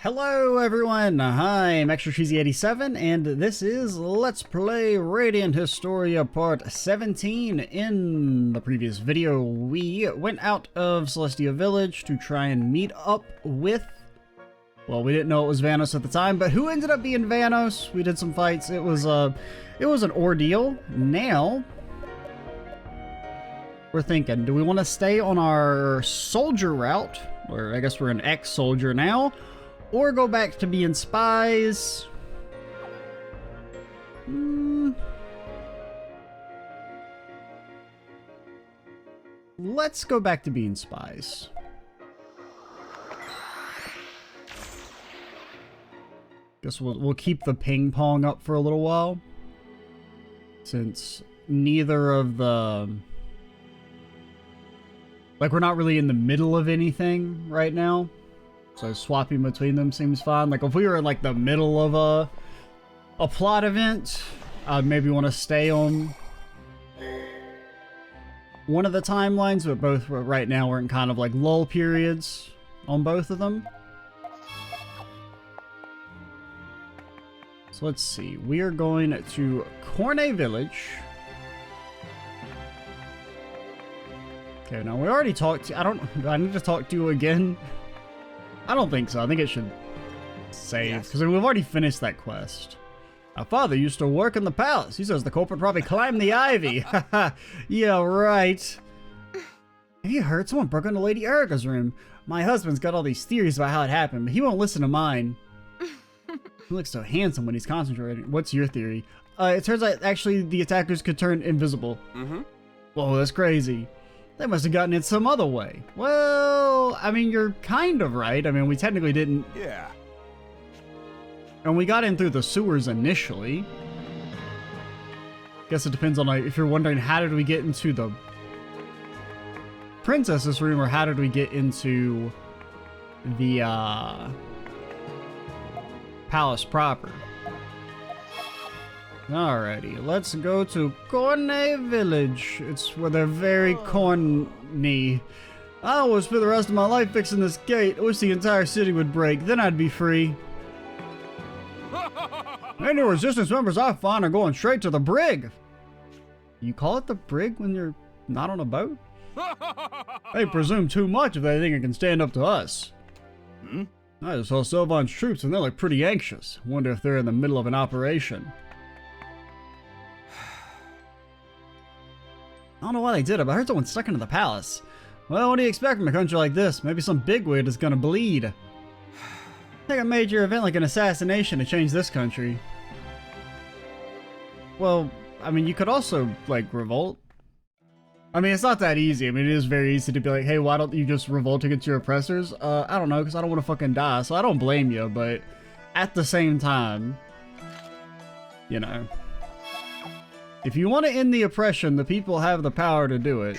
Hello everyone, I'm ExtraCheesy87 and this is Let's Play Radiant Historia Part 17. In the previous video, we went out of Celestia Village to try and meet up with, well, we didn't know it was Vanos at the time, but who ended up being Vanos? We did some fights. It was an ordeal. Now, we're thinking, do we want to stay on our soldier route, or I guess we're an ex-soldier now, or go back to being spies? Let's go back to being spies. Guess we'll keep the ping pong up for a little while, since neither of the, like, we're not really in the middle of anything right now. So swapping between them seems fine. Like if we were in like the middle of a plot event, I'd maybe want to stay on one of the timelines, but both right now we're in kind of like lull periods on both of them. So let's see. We are going to Cornet Village. Okay, now we already talked to, do I need to talk to you again? I don't think so. I think it should save, because we've already finished that quest. Our father used to work in the palace. He says the culprit probably climbed the ivy. Yeah, right. Have you heard? Someone broke into Lady Erica's room. My husband's got all these theories about how it happened, but he won't listen to mine. He looks so handsome when he's concentrating. What's your theory? It turns out actually the attackers could turn invisible. Whoa, that's crazy. They must have gotten it some other way. Well, I mean, you're kind of right. I mean, we technically didn't. Yeah. And we got in through the sewers initially. Guess it depends on, like, if you're wondering how did we get into the princess's room or how did we get into the palace proper. Alrighty, let's go to Cornet Village. It's where they're very corny. I will spend the rest of my life fixing this gate. I wish the entire city would break, then I'd be free. Any resistance members I find are going straight to the brig. You call it the brig when you're not on a boat? They presume too much if they think it can stand up to us. I just saw Sylvan's troops and they look pretty anxious. Wonder if they're in the middle of an operation. I don't know why they did it, but I heard someone stuck into the palace. Well, what do you expect from a country like this? Maybe some bigwig is gonna bleed. Take a major event like an assassination to change this country. Well, I mean, you could also, like, revolt. I mean, it's not that easy. I mean, it is very easy to be like, hey, why don't you just revolt against your oppressors? I don't know, because I don't want to fucking die, so I don't blame you, but at the same time, you know. If you want to end the oppression, the people have the power to do it.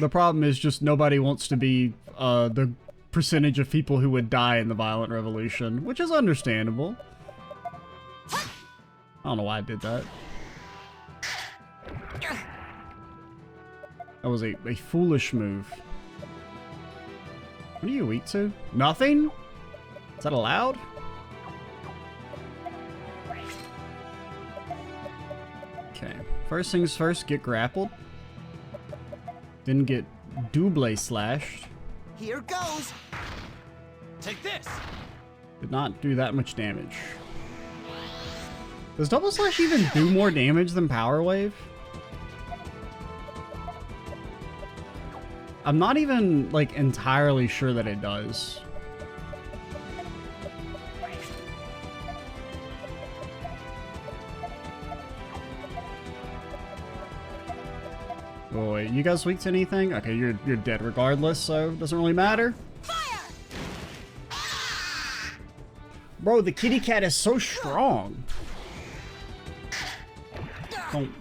The problem is just nobody wants to be the percentage of people who would die in the violent revolution, which is understandable. I don't know why I did that. That was a foolish move. What are you weak to? Nothing? Is that allowed? Okay, first things first, get grappled. Didn't get double slashed. Here goes. Take this. Did not do that much damage. Does double slash even do more damage than power wave? I'm not even, like, entirely sure that it does. Oh, wait, you guys weak to anything? Okay, you're dead regardless, so it doesn't really matter. Fire! Bro, the kitty cat is so strong.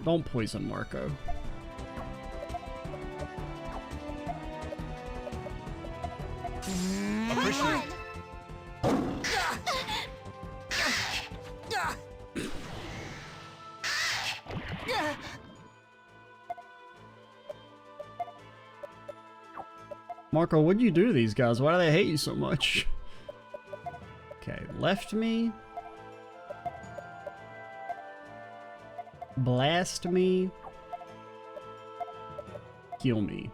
Don't poison Marco. Appreciate. Marco, what'd you do to these guys? Why do they hate you so much? Okay, left me. Blast me. Heal me.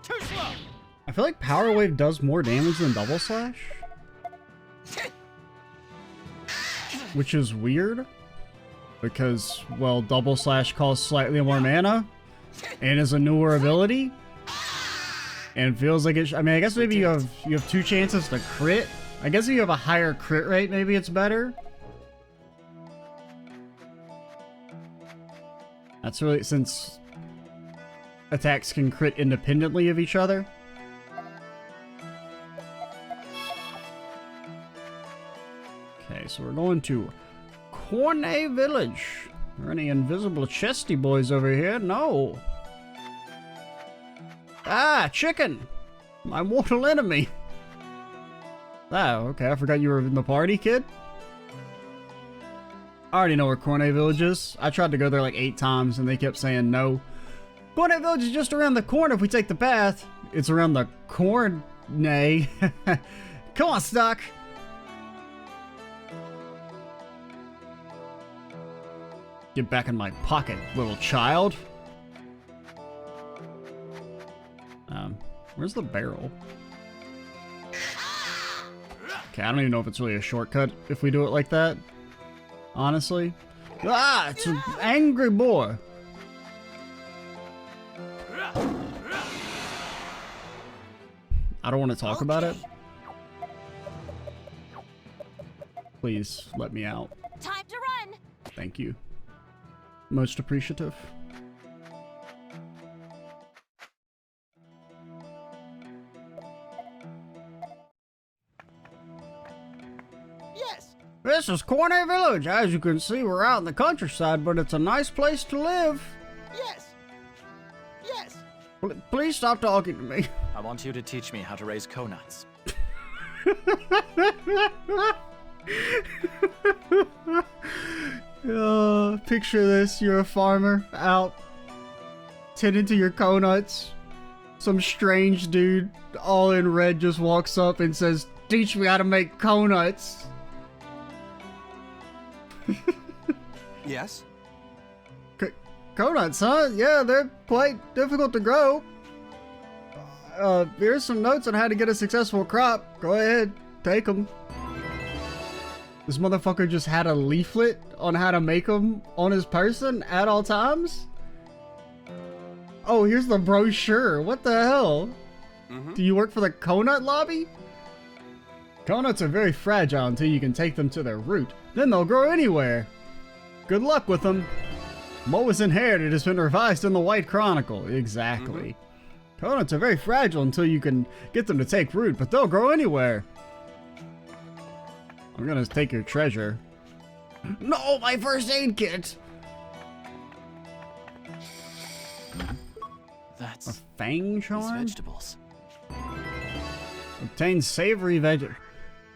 Too slow. I feel like Power Wave does more damage than Double Slash. Which is weird. Because, well, Double Slash costs slightly more mana. And is a newer ability. And feels like it I mean, I guess maybe you have 2 chances to crit. I guess if you have a higher crit rate, maybe it's better. That's really, since attacks can crit independently of each other. Okay, so we're going to Cornet Village. Are there any invisible chesty boys over here? No. Ah, chicken! My mortal enemy! Oh, okay, I forgot you were in the party, kid. I already know where Cornet Village is. I tried to go there like 8 times and they kept saying no. Cornet Village is just around the corner if we take the path. It's around the cornet. Come on, Stock! Get back in my pocket, little child. Where's the barrel? Okay, I don't even know if it's really a shortcut if we do it like that. Honestly. Ah, it's an angry boy. I don't want to talk about it. Please, let me out. Time to run! Thank you. Most appreciative. Yes. This is Cornet Village. As you can see, we're out in the countryside, but it's a nice place to live. Yes. Yes. Please stop talking to me. I want you to teach me how to raise conuts. Picture this, you're a farmer out tending to your conuts. Some strange dude all in red just walks up and says, "Teach me how to make conuts." Yes. Conuts, huh? Yeah, they're quite difficult to grow. Here's some notes on how to get a successful crop. Go ahead, take them. This motherfucker just had a leaflet on how to make them on his person at all times? Oh, here's the brochure. What the hell? Do you work for the Conut Lobby? Conuts are very fragile until you can take them to their root. Then they'll grow anywhere. Good luck with them. What was inherited has been revised in the White Chronicle. Exactly. Conuts are very fragile until you can get them to take root, but they'll grow anywhere. I'm gonna take your treasure. No, my first aid kit! That's A fang these charm? vegetables. Obtain savory veg.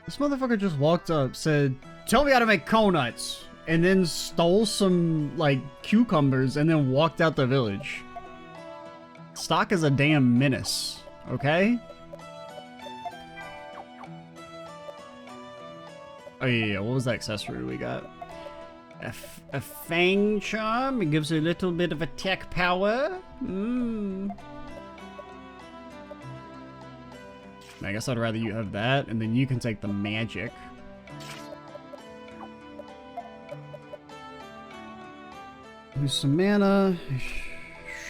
This motherfucker just walked up, said, "Tell me how to make conuts," and then stole some, like, cucumbers and then walked out the village. Stock is a damn menace, okay? Oh yeah, what was that accessory we got? A fang charm. It gives you a little bit of attack power. I guess I'd rather you have that, and then you can take the magic. Use some mana.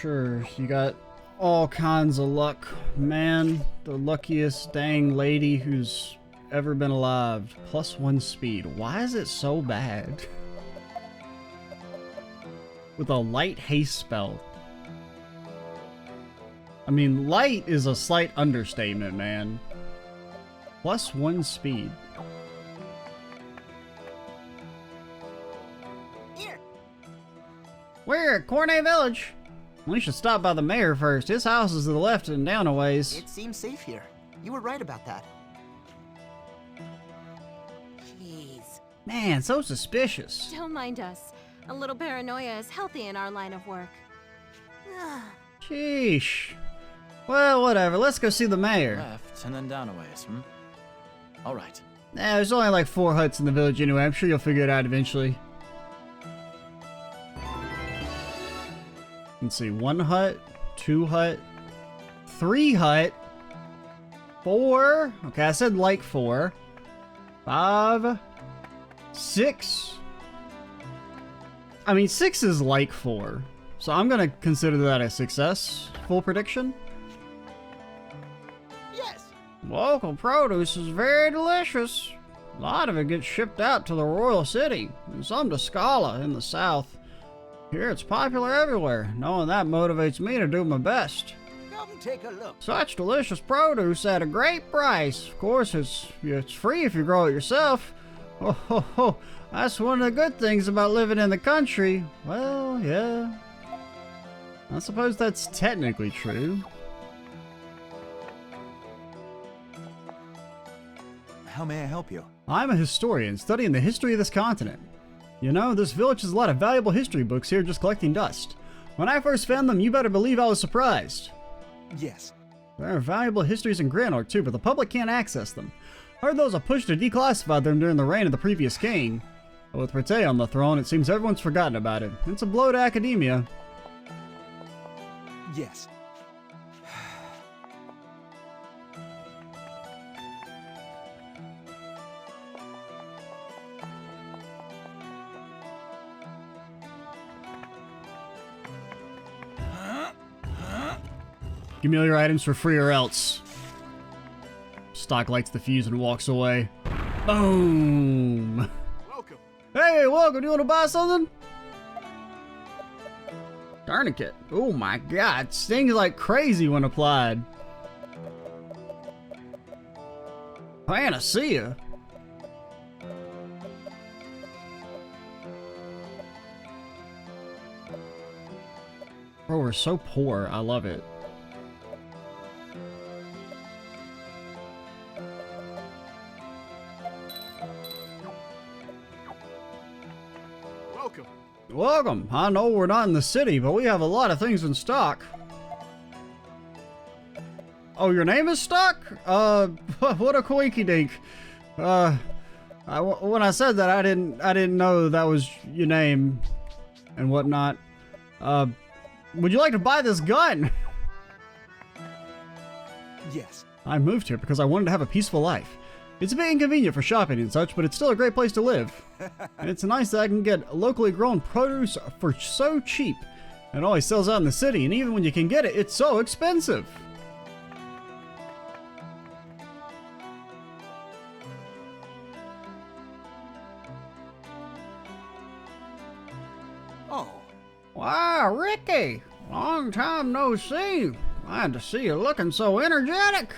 Sure, you got all kinds of luck, man. The luckiest dang lady who's ever been alive. +1 speed. Why is it so bad? With a light haste spell. I mean, light is a slight understatement, man. +1 speed. Here. We're at Cornet Village. We should stop by the mayor first. His house is to the left and down a ways. It seems safe here. You were right about that. Man, so suspicious. Don't mind us. A little paranoia is healthy in our line of work. Sheesh. Well, whatever. Let's go see the mayor. Left and then down a ways, All right. There's only like 4 huts in the village anyway. I'm sure you'll figure it out eventually. Let's see. 1 hut, 2 hut, 3 hut, 4. Okay, I said like 4. 5, 6. I mean, 6 is like 4. So I'm gonna consider that a success. Full prediction. Yes. Local produce is very delicious. A lot of it gets shipped out to the royal city, and some to Scala in the south. Here it's popular everywhere. Knowing that motivates me to do my best. Come take a look. Such delicious produce at a great price. Of course, it's free if you grow it yourself. Oh, ho, ho. That's one of the good things about living in the country. Well, yeah. I suppose that's technically true. How may I help you? I'm a historian studying the history of this continent. You know, this village has a lot of valuable history books here just collecting dust. When I first found them, you better believe I was surprised. Yes. There are valuable histories in Granorg too, but the public can't access them. Heard those are pushed to declassify them during the reign of the previous king. But with Prete on the throne, it seems everyone's forgotten about it. It's a blow to academia. Yes. Give me all your items for free or else. Stock lights the fuse and walks away. Boom! Welcome. Hey, welcome. Do you want to buy something? Tourniquet. Oh my god, stings like crazy when applied. Panacea. Bro, we're so poor. I love it. Welcome. Welcome. I know we're not in the city, but we have a lot of things in stock. Oh, your name is Stock? What a coinky dink. When I said that, I didn't know that was your name and whatnot. Would you like to buy this gun? Yes. I moved here because I wanted to have a peaceful life. It's a bit inconvenient for shopping and such, but it's still a great place to live. And it's nice that I can get locally grown produce for so cheap. It always sells out in the city, and even when you can get it, it's so expensive. Oh. Wow, Ricky! Long time no see. Glad to see you looking so energetic.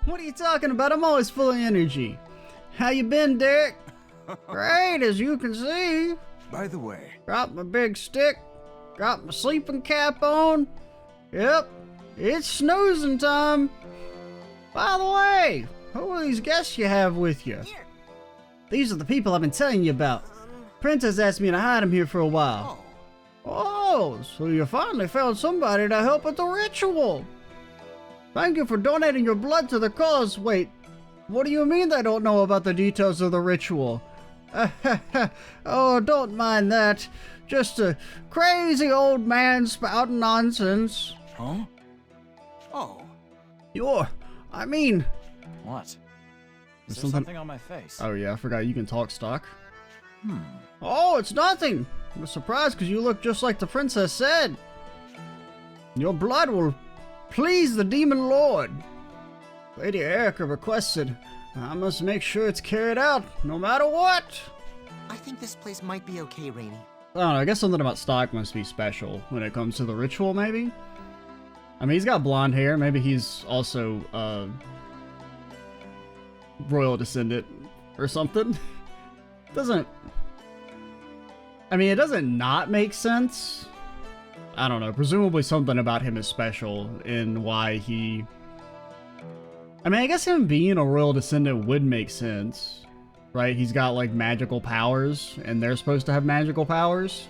What are you talking about? I'm always full of energy. How you been, Derek? Great, as you can see. By the way. Got my big stick. Got my sleeping cap on. Yep, it's snoozing time. By the way, who are these guests you have with you? Here. These are the people I've been telling you about. Princess asked me to hide them here for a while. Oh, so you finally found somebody to help with the ritual. Thank you for donating your blood to the cause. Wait, what do you mean they don't know about the details of the ritual? Oh, don't mind that. Just a crazy old man spouting nonsense. Huh? Oh. I mean... What? Is There's there something on my face? Oh yeah, I forgot you can talk, Stock. Oh, it's nothing. I was surprised because you look just like the princess said. Your blood will please the demon lord. Lady Erica requested. I must make sure it's carried out, no matter what. I think this place might be okay, Rainy. I don't know, I guess something about Stock must be special when it comes to the ritual, maybe? I mean, he's got blonde hair. Maybe he's also, royal descendant or something. Doesn't... I mean, it doesn't not make sense. I don't know. Presumably something about him is special in why he... I mean, I guess him being a royal descendant would make sense. right? He's got like magical powers, and they're supposed to have magical powers.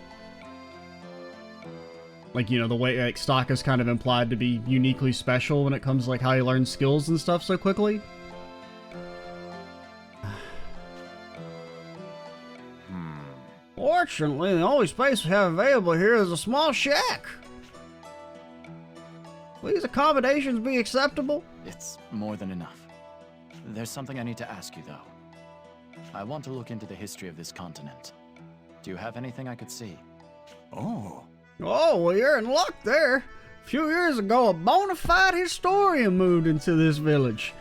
Like, you know, the way like Stock is kind of implied to be uniquely special when it comes to like how he learns skills and stuff so quickly. Fortunately, the only space we have available here is a small shack. Will these accommodations be acceptable? It's more than enough. There's something I need to ask you, though. I want to look into the history of this continent. Do you have anything I could see? Oh. Oh, well, you're in luck there. A few years ago, a bona fide historian moved into this village.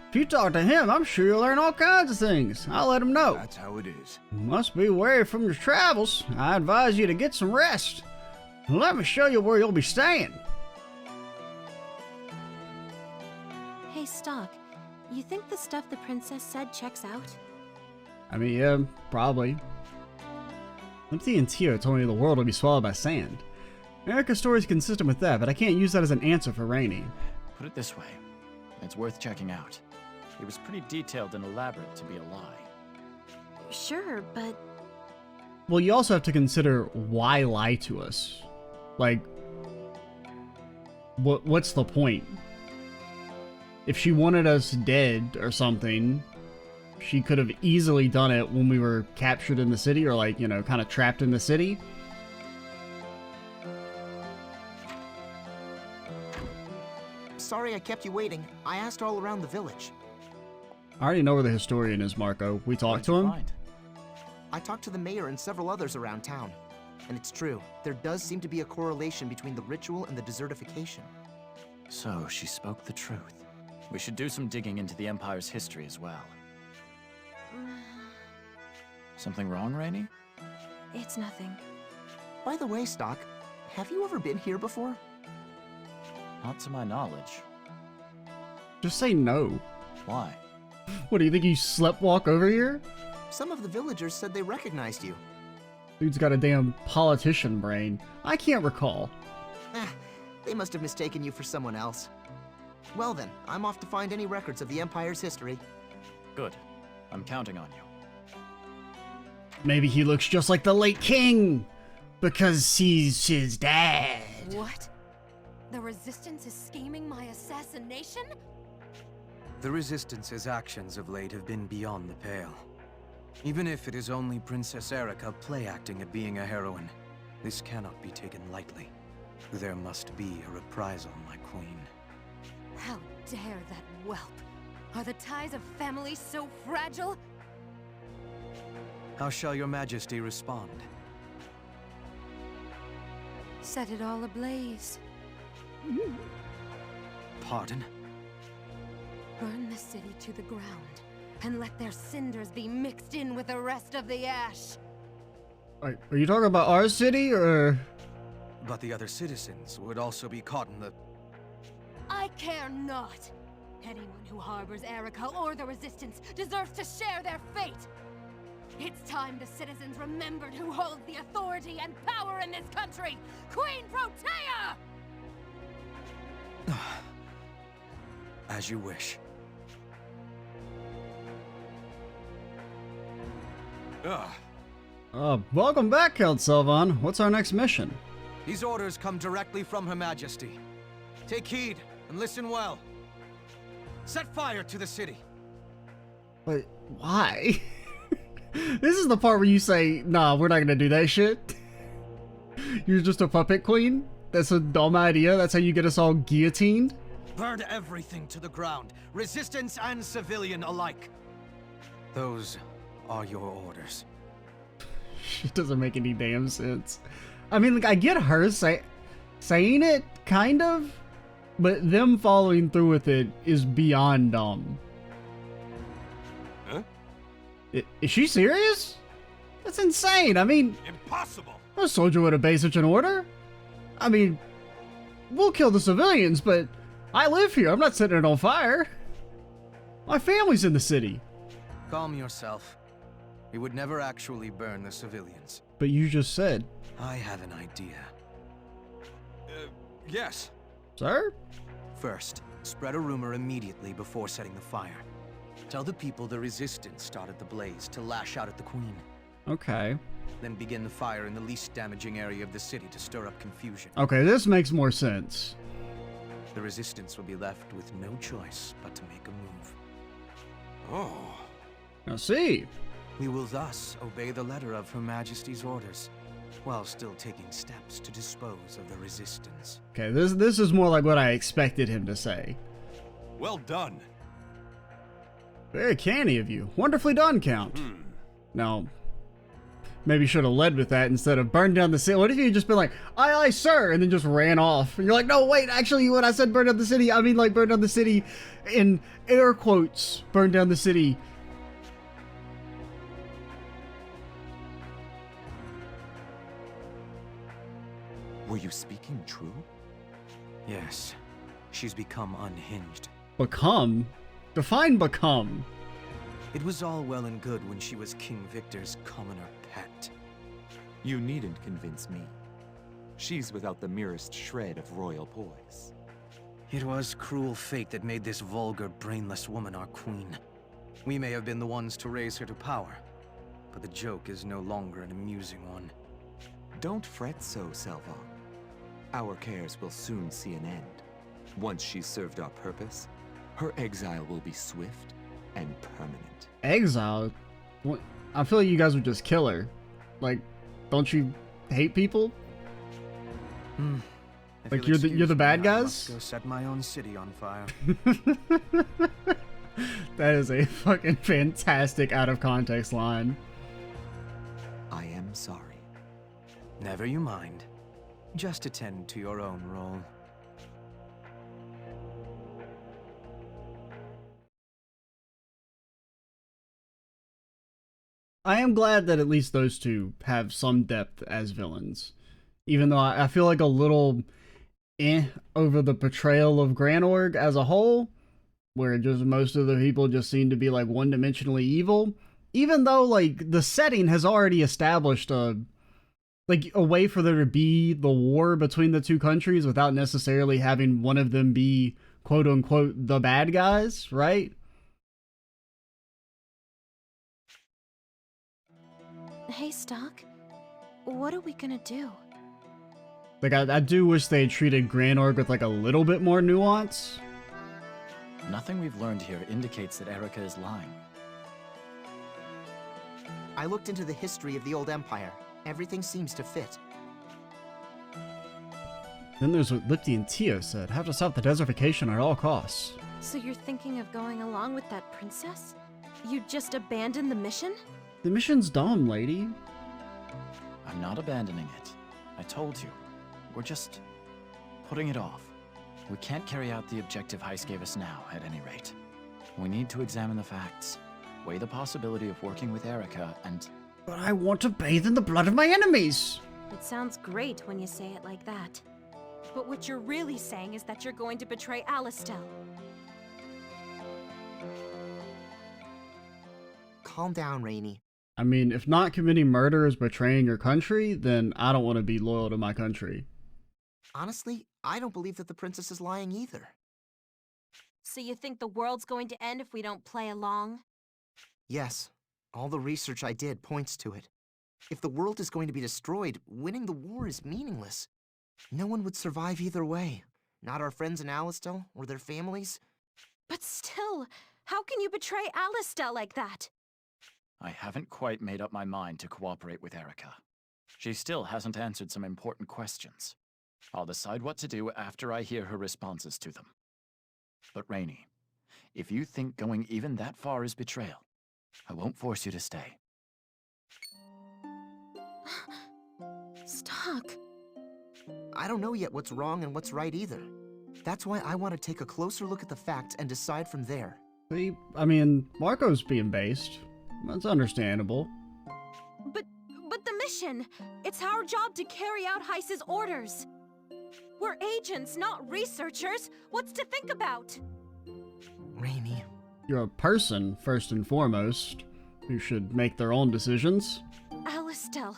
If you talk to him, I'm sure you'll learn all kinds of things. I'll let him know. That's how it is. You must be wary from your travels. I advise you to get some rest. Let me show you where you'll be staying. Hey, Stock, you think the stuff the princess said checks out? I mean, yeah, probably. Limpy and Tio told me the world will be swallowed by sand. Erica's story is consistent with that, but I can't use that as an answer for Rainy. Put it this way. It's worth checking out. It was pretty detailed and elaborate to be a lie. Sure, but... Well, you also have to consider why lie to us. Like, what's the point? If she wanted us dead or something, she could have easily done it when we were captured in the city or, like, you know, kind of trapped in the city. Sorry I kept you waiting. I asked all around the village. I already know where the historian is, Marco. We talked to What'd you him. find? I talked to the mayor and several others around town. And it's true, there does seem to be a correlation between the ritual and the desertification. So, she spoke the truth. We should do some digging into the Empire's history as well. Something wrong, Rainy? It's nothing. By the way, Stock, have you ever been here before? Not to my knowledge. Just say no. Why? What, do you think you sleptwalk over here? Some of the villagers said they recognized you. Dude's got a damn politician brain. I can't recall. They must have mistaken you for someone else. Well then, I'm off to find any records of the Empire's history. Good. I'm counting on you. Maybe he looks just like the late king, because he's his dad. What? The Resistance is scheming my assassination? The Resistance's actions of late have been beyond the pale. Even if it is only Princess Erica play-acting at being a heroine, this cannot be taken lightly. There must be a reprisal, my queen. How dare that whelp? Are the ties of family so fragile? How shall your majesty respond? Set it all ablaze. Pardon? Burn the city to the ground, and let their cinders be mixed in with the rest of the ash. Are you talking about our city, or...? But the other citizens would also be caught in the... I care not. Anyone who harbors Erica or the Resistance deserves to share their fate. It's time the citizens remembered who holds the authority and power in this country! Queen Protea! As you wish. Welcome back, Count Sylvan. What's our next mission? These orders come directly from Her Majesty. Take heed and listen well. Set fire to the city. But why? This is the part where you say, nah, we're not gonna do that shit. You're just a puppet queen? That's a dumb idea. That's how you get us all guillotined? Burn everything to the ground, resistance and civilian alike. Those are your orders. It doesn't make any damn sense. I mean, like, I get her saying it, kind of, but them following through with it is beyond dumb. Huh? Is she serious? That's insane. I mean, Impossible! a soldier would obey such an order. I mean, we'll kill the civilians, but I live here. I'm not setting it on fire. My family's in the city. Calm yourself. We would never actually burn the civilians. But you just said. I have an idea. Yes. Sir? First, spread a rumor immediately before setting the fire. Tell the people the resistance started the blaze to lash out at the Queen. Okay. Then begin the fire in the least damaging area of the city to stir up confusion. Okay, this makes more sense. The resistance will be left with no choice but to make a move. Oh. Now see. We will thus obey the letter of Her Majesty's orders, while still taking steps to dispose of the resistance. Okay, this is more like what I expected him to say. Well done. Very canny of you. Wonderfully done, Count. Now, maybe should have led with that instead of burn down the city. What if you had just been like, aye, aye, sir, and then just ran off? And you're like, no, wait, actually, when I said burn down the city, I mean, like, burn down the city in air quotes, burn down the city. Were you speaking true? Yes, she's become unhinged. Become? Define become. It was all well and good when she was King Victor's commoner pet. You needn't convince me. She's without the merest shred of royal poise. It was cruel fate that made this vulgar, brainless woman our queen. We may have been the ones to raise her to power, but the joke is no longer an amusing one. Don't fret so, Selva. Our cares will soon see an end. Once she's served our purpose, her exile will be swift and permanent. Exile? What? I feel like you guys would just kill her. Like, don't you hate people? If Like you'll you're the excuse bad me, I guys? must go set my own city on fire. That is a fucking fantastic out of context line. I am sorry. Never you mind. Just attend to your own role. I am glad that at least those two have some depth as villains. Even though I feel like a little over the portrayal of Granorg as a whole, where just most of the people just seem to be like one-dimensionally evil. Even though like the setting has already established a way for there to be the war between the two countries without necessarily having one of them be quote-unquote the bad guys, right? Hey, Stock. What are we gonna do? Like, I do wish they treated Granorg with like a little bit more nuance. Nothing we've learned here indicates that Erica is lying. I looked into the history of the old empire. Everything seems to fit. Then there's what Lipti and Tia said, have to stop the desertification at all costs. So you're thinking of going along with that princess? You just abandoned the mission? The mission's dumb, lady. I'm not abandoning it. I told you. We're just putting it off. We can't carry out the objective Heist gave us now, at any rate. We need to examine the facts, weigh the possibility of working with Erica, and... But I want to bathe in the blood of my enemies! It sounds great when you say it like that. But what you're really saying is that you're going to betray Alistel. Calm down, Rainey. I mean, if not committing murder is betraying your country, then I don't want to be loyal to my country. Honestly, I don't believe that the princess is lying either. So you think the world's going to end if we don't play along? Yes, all the research I did points to it. If the world is going to be destroyed, winning the war is meaningless. No one would survive either way. Not our friends in Alistel or their families. But still, how can you betray Alistel like that? I haven't quite made up my mind to cooperate with Erica. She still hasn't answered some important questions. I'll decide what to do after I hear her responses to them. But Rainey, if you think going even that far is betrayal, I won't force you to stay. Stock. I don't know yet what's wrong and what's right either. That's why I want to take a closer look at the facts and decide from there. See, I mean, Marco's being based. That's understandable. But the mission! It's our job to carry out Heist's orders! We're agents, not researchers! What's to think about? Rainey. You're a person, first and foremost, who should make their own decisions. Alistel,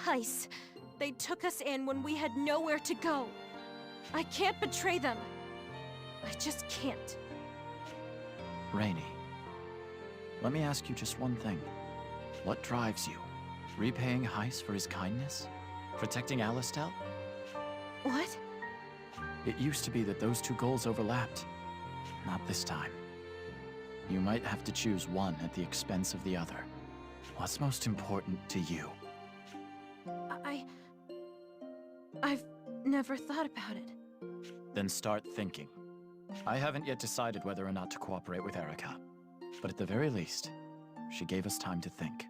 Heist, they took us in when we had nowhere to go. I can't betray them. I just can't. Rainey, let me ask you just one thing. What drives you? Repaying Heiss for his kindness? Protecting Alistel? What? It used to be that those two goals overlapped. Not this time. You might have to choose one at the expense of the other. What's most important to you? I've never thought about it. Then start thinking. I haven't yet decided whether or not to cooperate with Erica. But at the very least, she gave us time to think.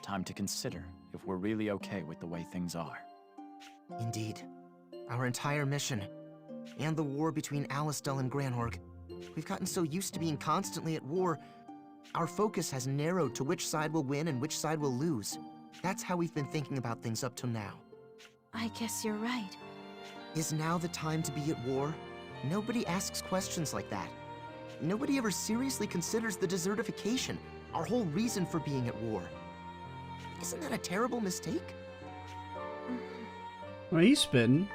Time to consider if we're really okay with the way things are. Indeed. Our entire mission, and the war between Alistel and Granorg. We've gotten so used to being constantly at war, our focus has narrowed to which side will win and which side will lose. That's how we've been thinking about things up till now. I guess you're right. Is now the time to be at war? Nobody asks questions like that. Nobody ever seriously considers the desertification, our whole reason for being at war. Isn't that a terrible mistake? Well, he's spitting.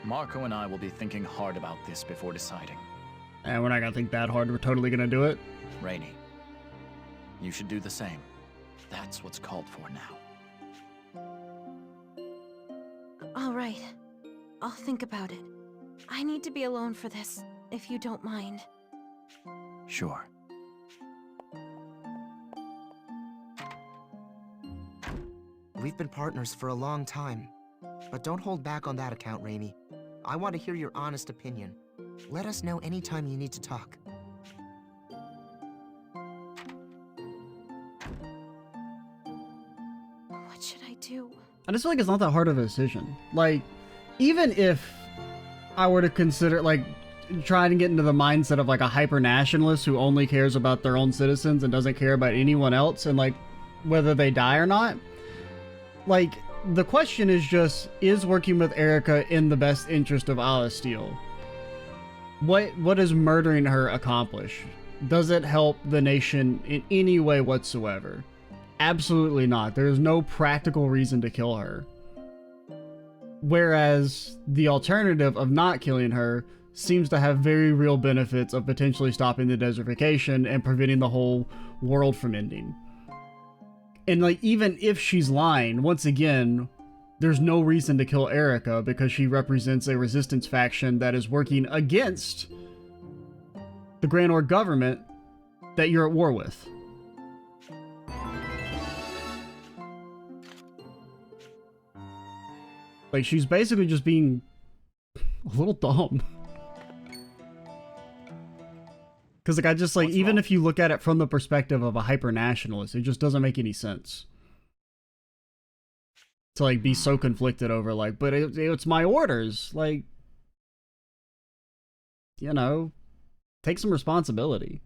Marco and I will be thinking hard about this before deciding. And we're not gonna think that hard. We're totally gonna do it. Rainy, you should do the same. That's what's called for now. All right. I'll think about it. I need to be alone for this, if you don't mind. Sure. We've been partners for a long time. But don't hold back on that account, Raimi. I want to hear your honest opinion. Let us know anytime you need to talk. What should I do? I just feel like it's not that hard of a decision. Like, even if I were to consider, like, trying to get into the mindset of, like, a hyper-nationalist who only cares about their own citizens and doesn't care about anyone else and, like, whether they die or not, like, the question is just, is working with Erica in the best interest of Alistel? What does murdering her accomplish? Does it help the nation in any way whatsoever? Absolutely not. There is no practical reason to kill her. Whereas the alternative of not killing her seems to have very real benefits of potentially stopping the desertification and preventing the whole world from ending. And, like, even if she's lying, once again, there's no reason to kill Erica because she represents a resistance faction that is working against the Granorg government that you're at war with. Like, she's basically just being a little dumb. Because, like, I just, like, even if you look at it from the perspective of a hyper-nationalist, it just doesn't make any sense. To, like, be so conflicted over, like, but it's my orders. Like, you know, take some responsibility.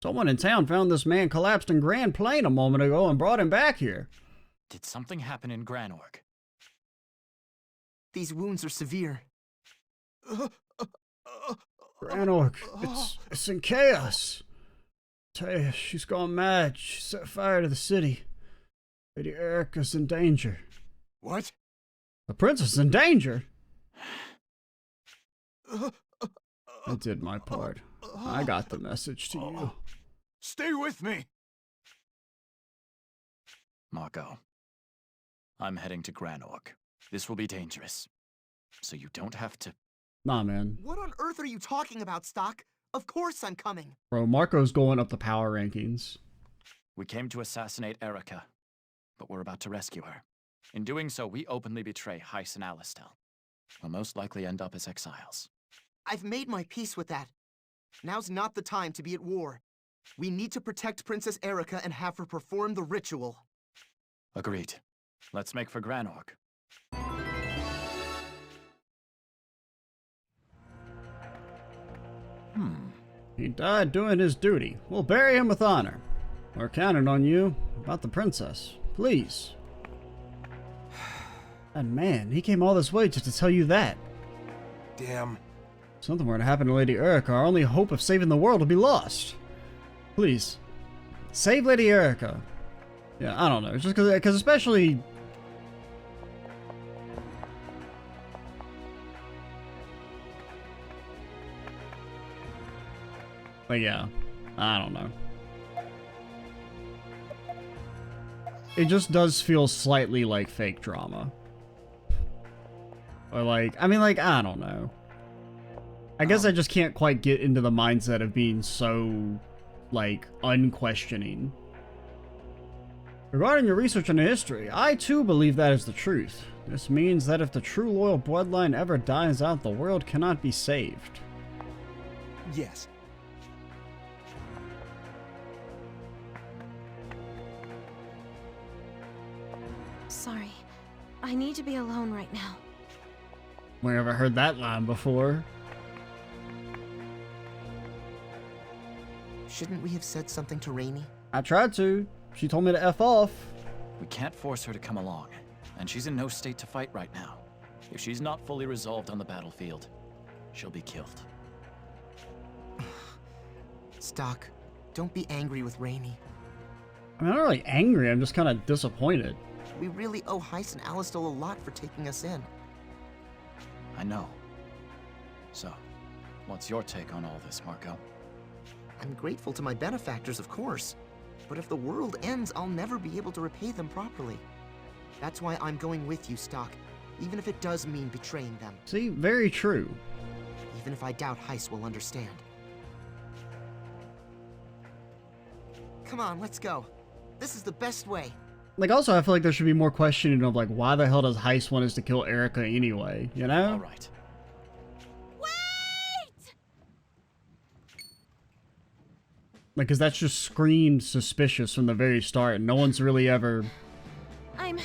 Someone in town found this man collapsed in Grand Plain a moment ago and brought him back here. Did something happen in Granorg? These wounds are severe. Granorg, it's in chaos. Tell you, she's gone mad. She set fire to the city. Lady Erica's in danger. What? The princess is in danger? I did my part. I got the message to you. Stay with me. Marco, I'm heading to Granorg. This will be dangerous. So you don't have to... Nah, man. What on earth are you talking about, Stock? Of course I'm coming. Bro, Marco's going up the power rankings. We came to assassinate Erica, but we're about to rescue her. In doing so, we openly betray Heiss and Alistel. We'll most likely end up as exiles. I've made my peace with that. Now's not the time to be at war. We need to protect Princess Erica and have her perform the ritual. Agreed. Let's make for Granorg. He died doing his duty. We'll bury him with honor. We're counting on you about the princess. Please. And man, he came all this way just to tell you that. Damn. If something were to happen to Lady Erica, our only hope of saving the world would be lost. Please. Save Lady Erica. Yeah, I don't know. Just because especially... But yeah, I don't know. It just does feel slightly like fake drama. Or like, I mean, like, I don't know. I guess I just can't quite get into the mindset of being so, like, unquestioning. Regarding your research into history, I too believe that is the truth. This means that if the true loyal bloodline ever dies out, the world cannot be saved. Yes. Sorry. I need to be alone right now. We never heard that line before. Shouldn't we have said something to Rainey? I tried to. She told me to F off. We can't force her to come along, and she's in no state to fight right now. If she's not fully resolved on the battlefield, she'll be killed. Stock, don't be angry with Rainey. I'm not really angry, I'm just kind of disappointed. We really owe Heiss and Alistel a lot for taking us in. I know. So, what's your take on all this, Marco? I'm grateful to my benefactors, of course. But if the world ends, I'll never be able to repay them properly. That's why I'm going with you, Stock, even if it does mean betraying them. See, very true. Even if I doubt Heiss will understand. Come on, let's go. This is the best way. Like, also, I feel like there should be more questioning of, like, why the hell does Heiss want us to kill Erica anyway, you know? All right. Wait! Like, because that's just screamed suspicious from the very start, and no one's really ever I'm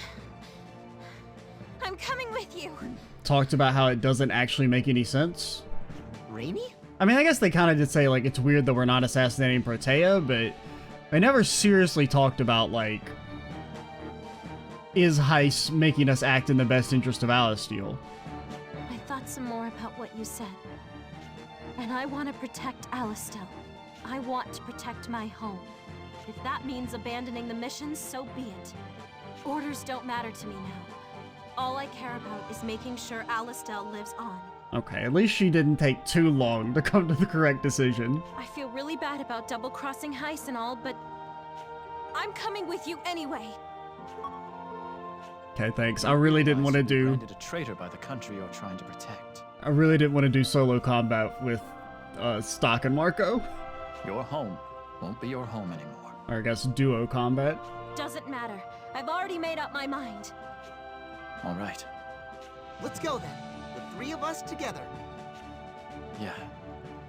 coming with you. talked about how it doesn't actually make any sense. Rainey? I mean, I guess they kind of did say, like, it's weird that we're not assassinating Protea, but they never seriously talked about, like, is Heiss making us act in the best interest of Alistair? I thought some more about what you said. And I want to protect Alistel. I want to protect my home. If that means abandoning the mission, so be it. Orders don't matter to me now. All I care about is making sure Alistel lives on. Okay, at least she didn't take too long to come to the correct decision. I feel really bad about double-crossing Heiss and all, but I'm coming with you anyway. Okay, thanks. I really didn't want to do... Branded a traitor by the country you're trying to protect. I really didn't want to do solo combat with Stock and Marco. Your home won't be your home anymore. Or I guess duo combat. Doesn't matter. I've already made up my mind. All right. Let's go then. The three of us together. Yeah,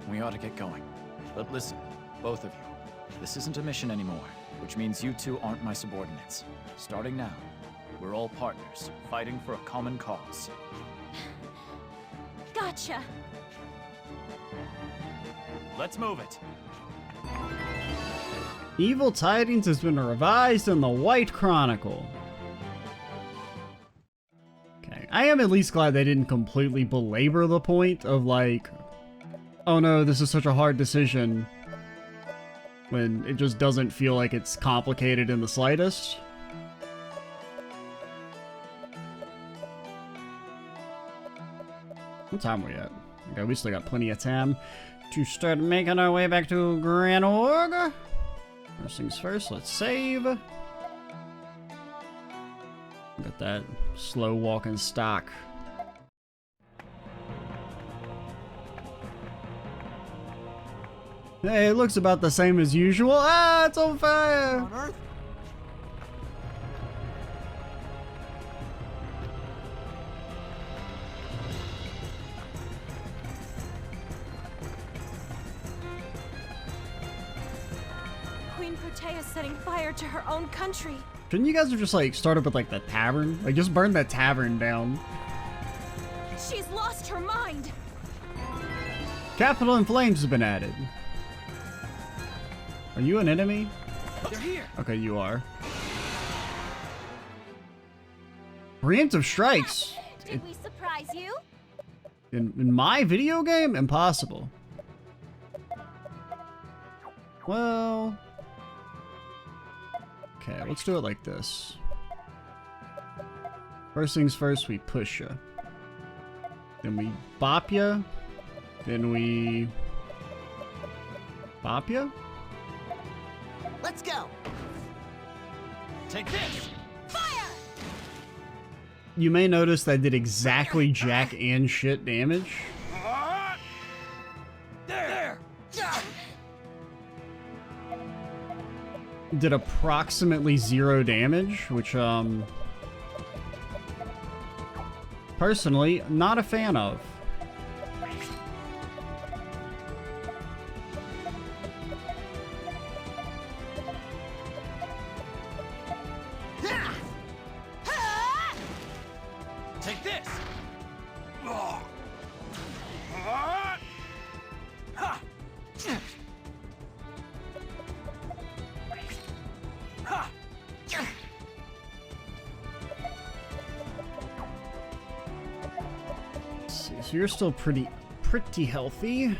we ought to get going. But listen, both of you, this isn't a mission anymore, which means you two aren't my subordinates. Starting now, we're all partners, fighting for a common cause. Gotcha. Let's move it. Evil Tidings has been revised in the White Chronicle. Okay, I am at least glad they didn't completely belabor the point of, like, oh no, this is such a hard decision, when it just doesn't feel like it's complicated in the slightest. What time are we at? Okay, we still got plenty of time to start making our way back to Granorg. First things first, let's save. Got that slow walking Stock. Hey, it looks about the same as usual. Ah, it's on fire! On Earth? Queen Protea's setting fire to her own country. Shouldn't you guys have just, like, started with, like, the tavern? Like, just burn the tavern down. She's lost her mind. Capital in Flames has been added. Are you an enemy? They're here. Okay, you are. Preemptive strikes. Did we surprise you? In my video game? Impossible. Well... okay, let's do it like this. First things first, we push ya. Then we bop ya. Then we... Bop ya? Let's go. Take this! Fire! You may notice that I did exactly jack and shit damage. There! Did approximately 0 damage, which, personally, not a fan of. Take this! So you're still pretty healthy.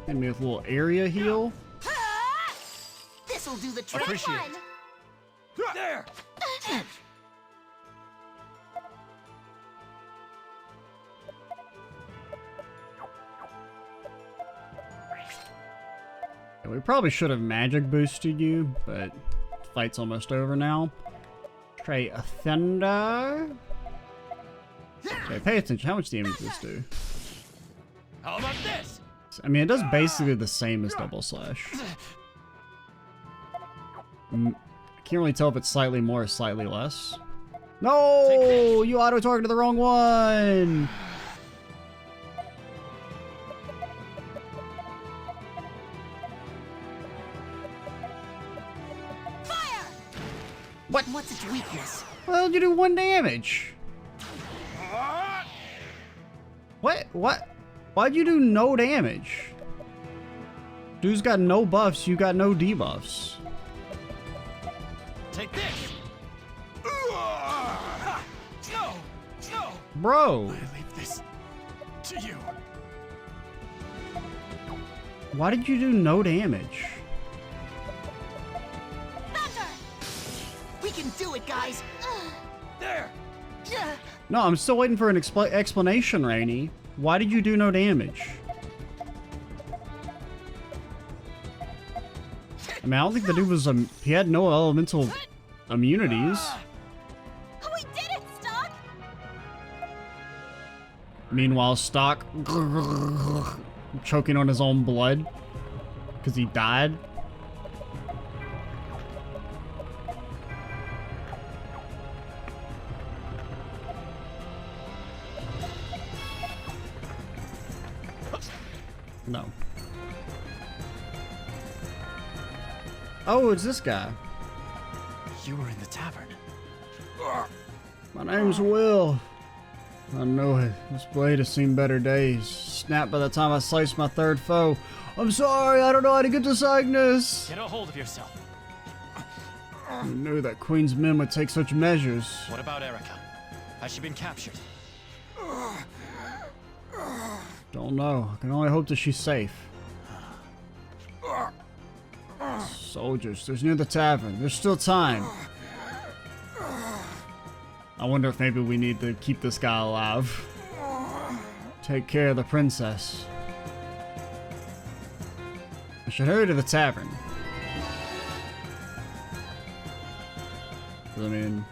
Hit me with a little area heal. This'll do the trick. Appreciate it. There! Yeah, we probably should have magic boosted you, but the fight's almost over now. Try a thunder. Okay, pay attention. How much damage does this do? How about this? I mean, it does basically the same as double slash. I can't really tell if it's slightly more or slightly less. No! You auto-targeted the wrong one! Fire! What's its weakness? Well, you do 1 damage. What? What? Why'd you do no damage? Dude's got no buffs, you got no debuffs. Take this! No! No! Bro, I leave this to you. why did you do no damage? Thunder! We can do it, guys. There! No, I'm still waiting for an explanation, Rainy. Why did you do no damage? I mean, I don't think the dude was, he had no elemental immunities. We did it, Stock! Meanwhile, Stock choking on his own blood because he died. No. Oh, it's this guy. You were in the tavern. My name's Will. I know it. This blade has seen better days. Snapped by the time I sliced my third foe. I'm sorry, I don't know how to get to Cygnus. Get a hold of yourself. I knew that Queen's men would take such measures. What about Erica? Has she been captured? Don't know. I can only hope that she's safe. Soldiers, there's near the tavern. There's still time. I wonder if maybe we need to keep this guy alive. Take care of the princess. I should hurry to the tavern. I mean...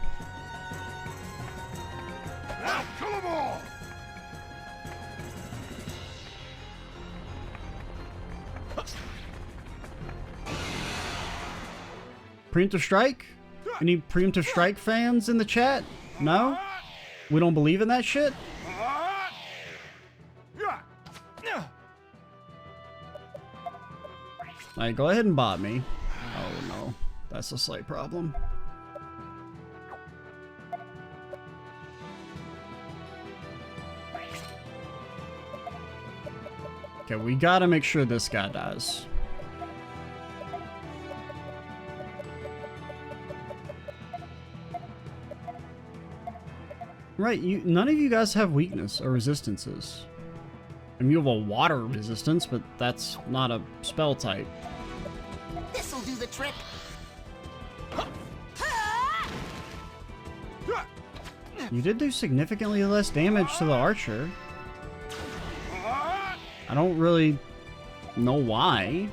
Now kill them all! Preemptive strike? Any preemptive strike fans in the chat? No? We don't believe in that shit? Alright, go ahead and bot me. Oh no, that's a slight problem. Okay, we gotta make sure this guy dies. Right, none of you guys have weakness or resistances. I mean, you have a water resistance, but that's not a spell type. This'll do the trick. You did do significantly less damage to the archer. I don't really know why.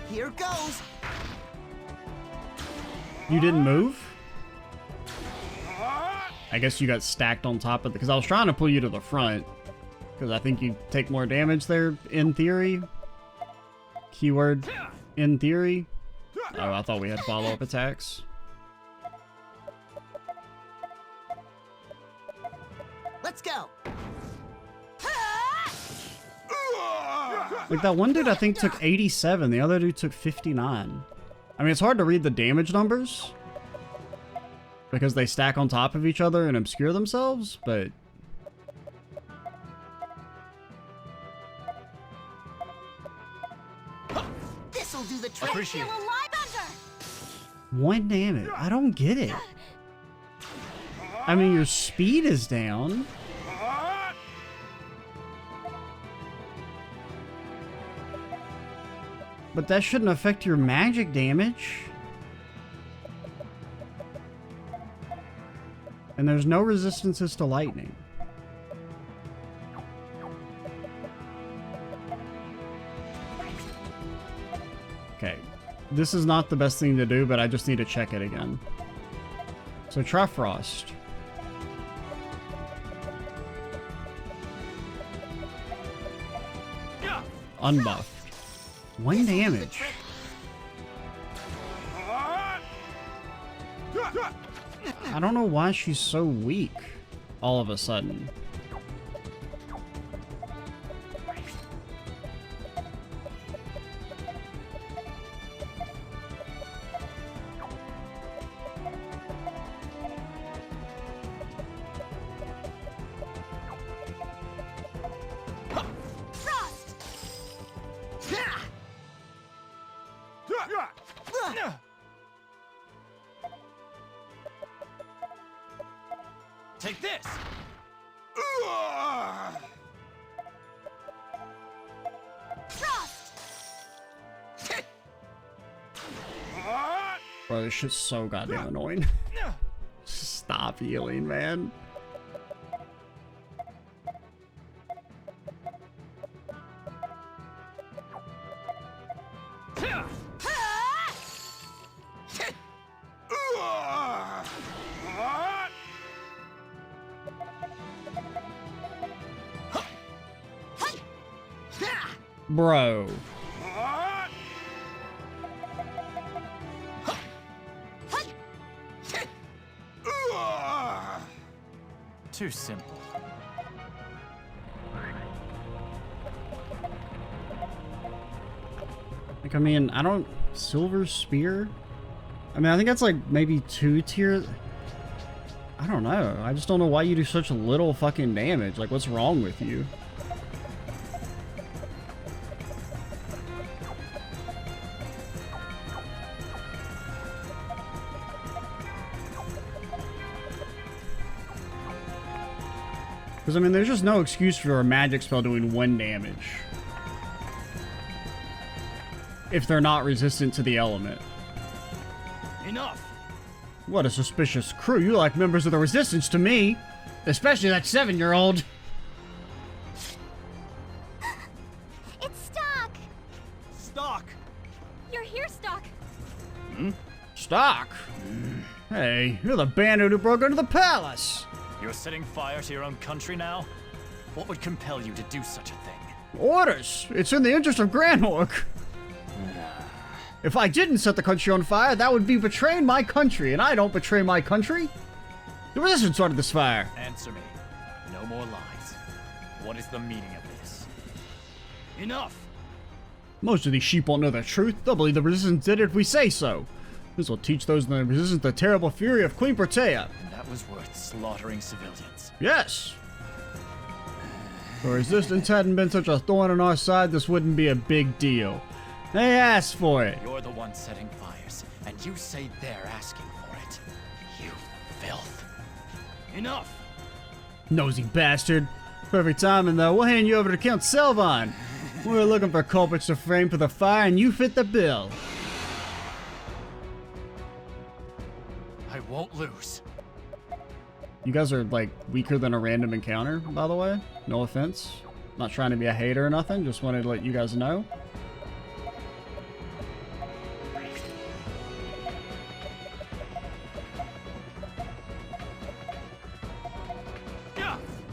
Here goes. You didn't move? I guess you got stacked on top of it, because I was trying to pull you to the front. Because I think you take more damage there, in theory. Keyword, in theory. Oh, I thought we had follow-up attacks. Let's go. Like, that one dude I think took 87, the other dude took 59. I mean, it's hard to read the damage numbers, because they stack on top of each other and obscure themselves, but... This'll do the trick. Appreciate it. One damage. I don't get it. I mean, your speed is down. But that shouldn't affect your magic damage. And there's no resistances to lightning. Okay. This is not the best thing to do, but I just need to check it again. So try Frost. Unbuffed. One damage. I don't know why she's so weak all of a sudden. Take this! Bro, this shit's so goddamn annoying. Stop healing, man. Bro. Too simple. Like, I mean, I don't... Silver Spear? I mean, I think that's like maybe 2 tiers. I don't know. I just don't know why you do such little fucking damage. Like, what's wrong with you? Because, I mean, there's just no excuse for a magic spell doing 1 damage. If they're not resistant to the element. Enough! What a suspicious crew. You like members of the Resistance to me. Especially that 7-year-old. It's Stock! Stock! You're here, Stock! Stock? Hey, you're the bandit who broke into the palace. You're setting fire to your own country now? What would compel you to do such a thing? Orders. It's in the interest of Granorg. If I didn't set the country on fire, that would be betraying my country, and I don't betray my country. The Resistance started this fire. Answer me. No more lies. What is the meaning of this? Enough! Most of these sheep won't know the truth. They'll believe the Resistance did it if we say so. This will teach those in the Resistance the terrible fury of Queen Protea. And that was worth slaughtering civilians. Yes. If the Resistance hadn't been such a thorn on our side, this wouldn't be a big deal. They asked for it. You're the one setting fires, and you say they're asking for it. You filth. Enough! Nosy bastard. Perfect timing, though. We'll hand you over to Count Selvon. We're looking for culprits to frame for the fire, and you fit the bill. I won't lose. You guys are, like, weaker than a random encounter, by the way. No offense. Not trying to be a hater or nothing. Just wanted to let you guys know.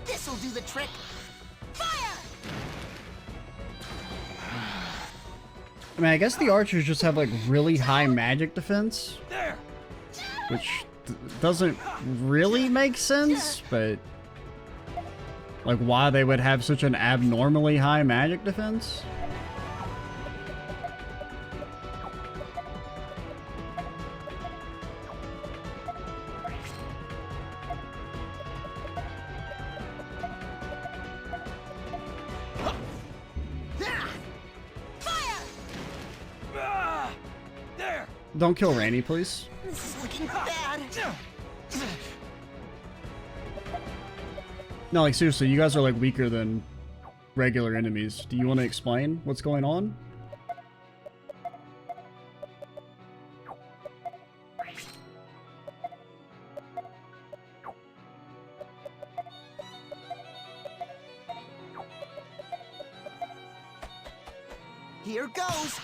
This'll do the trick. I mean, I guess the archers just have, like, really high magic defense. Which doesn't really make sense, but... like, why they would have such an abnormally high magic defense? Don't kill Randy, please. This is looking bad. No, like, seriously, you guys are, like, weaker than regular enemies. Do you want to explain what's going on? Here goes.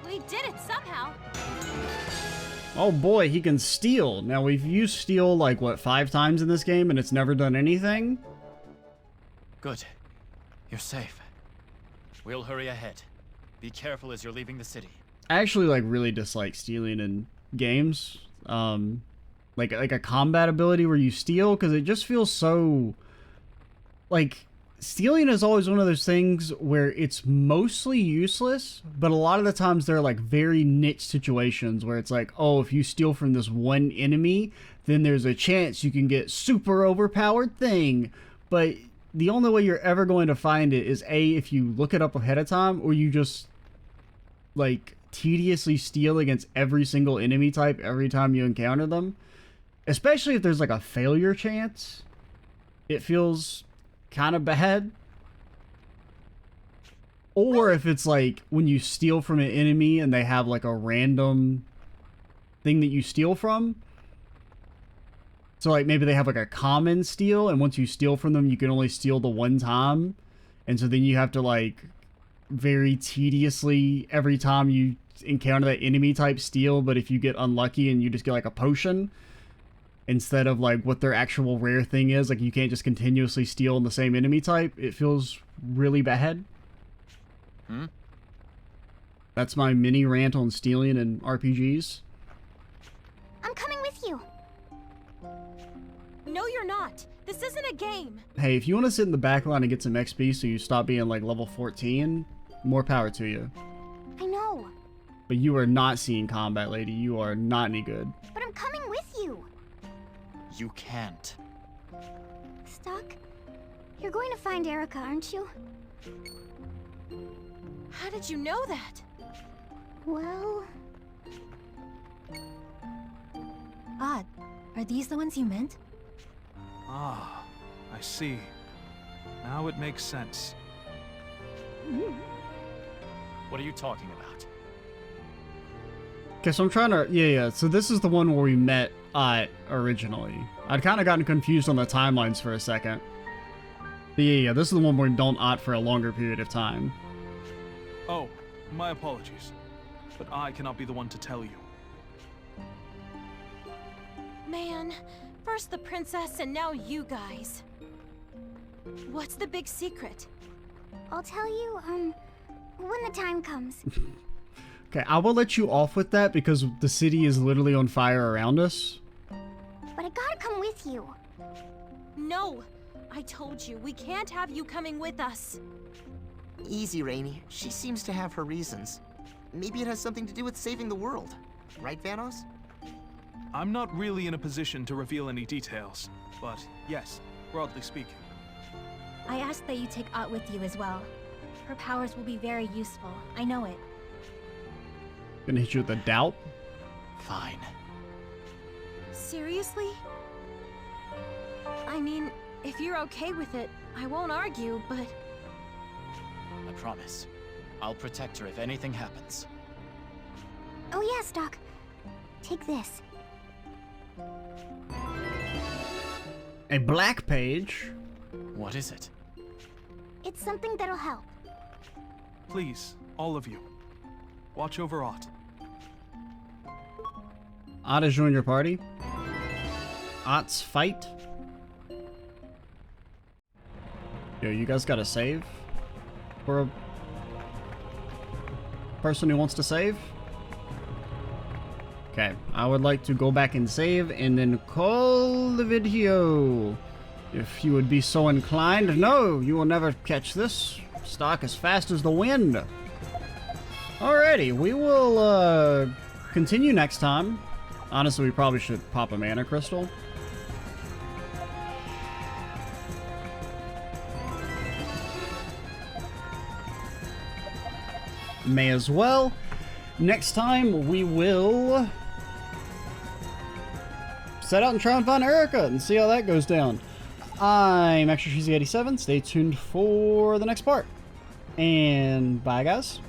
We did it somehow. Oh boy, he can steal. Now, we've used steal, like, what, 5 times in this game, and it's never done anything? Good. You're safe. We'll hurry ahead. Be careful as you're leaving the city. I actually, like, really dislike stealing in games. Like a combat ability where you steal, because it just feels so... like, stealing is always one of those things where it's mostly useless, but a lot of the times there are, like, very niche situations where it's like, oh, if you steal from this one enemy, then there's a chance you can get super overpowered thing. But the only way you're ever going to find it is A, if you look it up ahead of time, or you just, like, tediously steal against every single enemy type every time you encounter them. Especially if there's, like, a failure chance. It feels kind of bad. Or if it's like when you steal from an enemy and they have like a random thing that you steal from. So like maybe they have like a common steal, and once you steal from them you can only steal the one time, and so then you have to like very tediously every time you encounter that enemy type steal, but if you get unlucky and you just get like a potion instead of like what their actual rare thing is, like you can't just continuously steal in the same enemy type, it feels really bad. That's my mini rant on stealing in RPGs. I'm coming with you. No, you're not. This isn't a game. Hey, if you want to sit in the back line and get some XP so you stop being like level 14, more power to you. I know. But you are not seeing combat, lady. You are not any good. But I'm coming with you. You can't. Stuck? You're going to find Erica, aren't you? How did you know that? Well... Odd. Are these the ones you meant? Ah, I see. Now it makes sense. What are you talking about? Okay, so I'm trying to... Yeah, so this is the one where we met originally. I'd kind of gotten confused on the timelines for a second. But yeah, this is the one where we don't for a longer period of time. Oh, my apologies. But I cannot be the one to tell you. Man, first the princess and now you guys. What's the big secret? I'll tell you, when the time comes. Okay, I will let you off with that because the city is literally on fire around us. But I gotta come with you. No! I told you, we can't have you coming with us. Easy, Rainy. She seems to have her reasons. Maybe it has something to do with saving the world. Right, Vanos? I'm not really in a position to reveal any details, but yes, broadly speaking. I ask that you take Ott with you as well. Her powers will be very useful. I know it. Gonna hit you with a doubt? Fine. Seriously? I mean, if you're okay with it, I won't argue, but... I promise. I'll protect her if anything happens. Oh yes, Doc. Take this. A black page? What is it? It's something that'll help. Please, all of you. Watch over Ott. Ott has joined your party. Ott's fight. Yo, you guys gotta save? For a person who wants to save? Okay, I would like to go back and save and then call the video. If you would be so inclined. No, you will never catch this. Stock as fast as the wind. Alrighty, we will continue next time. Honestly, we probably should pop a mana crystal. May as well. Next time, we will set out and try and find Erica and see how that goes down. I'm Extra Cheesy 87. Stay tuned for the next part. And bye, guys.